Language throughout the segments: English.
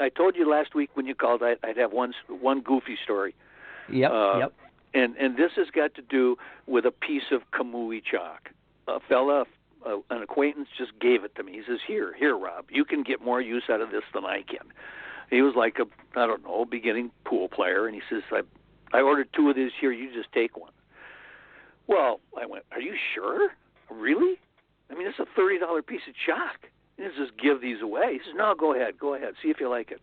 I told you last week when you called I'd have one goofy story. Yep. And this has got to do with a piece of Kamui Chalk. A fella, an acquaintance, just gave it to me. He says, "Here, Rob, you can get more use out of this than I can." He was like a beginning pool player, and he says, I ordered 2 of these here. You just take one. Well, I went, "Are you sure? Really? I mean, it's a $30 piece of chalk. You just give these away." He says, "No, go ahead. See if you like it."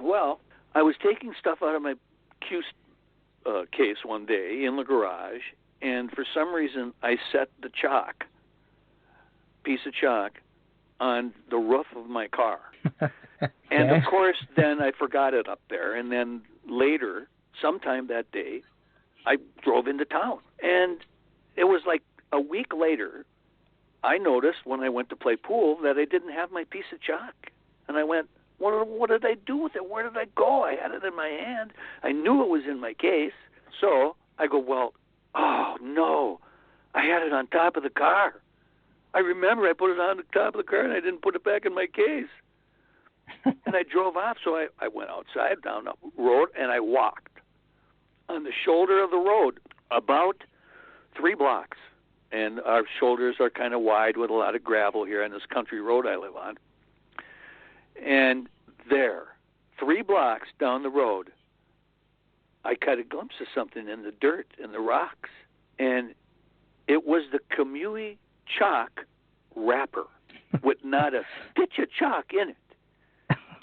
Well, I was taking stuff out of my cue case one day in the garage, and for some reason I set the piece of chalk on the roof of my car. And of course, then I forgot it up there. And then later, sometime that day, I drove into town. And it was like a week later, I noticed when I went to play pool that I didn't have my piece of chalk. And I went, what did I do with it? Where did I go? I had it in my hand. I knew it was in my case. So I go, oh, no, I had it on top of the car. I remember I put it on the top of the car and I didn't put it back in my case. And I drove off, so I went outside down the road and I walked on the shoulder of the road about 3 blocks. And our shoulders are kind of wide with a lot of gravel here on this country road I live on. And there, 3 blocks down the road, I caught a glimpse of something in the dirt, in the rocks. And it was the Kamui Chalk wrapper with not a stitch of chalk in it.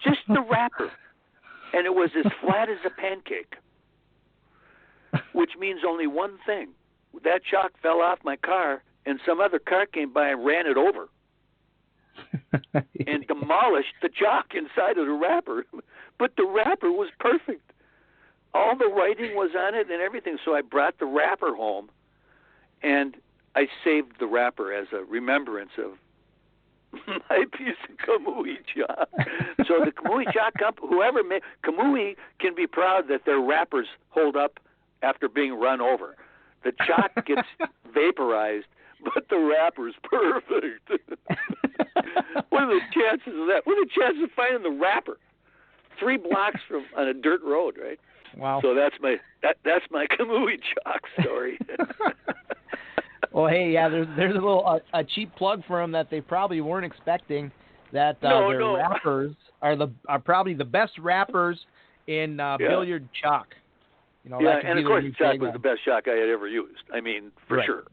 Just the wrapper. And it was as flat as a pancake, which means only one thing. That chalk fell off my car, and some other car came by and ran it over and demolished the chalk inside of the wrapper. But the wrapper was perfect. All the writing was on it and everything, so I brought the wrapper home, and I saved the wrapper as a remembrance of my piece of Kamui Chalk. So the Kamui Chalk company, whoever made Kamui, can be proud that their wrappers hold up after being run over. The chalk gets vaporized, but the wrapper's perfect. What are the chances of that? What are the chances of finding the wrapper 3 blocks from on a dirt road, right? Wow. So that's my Kamui Chalk story. Well, hey, yeah, there's a little a cheap plug for them that they probably weren't expecting. That their wrappers are probably the best wrappers in billiard chalk. And of course, chalk was the best chalk I had ever used. I mean, for sure.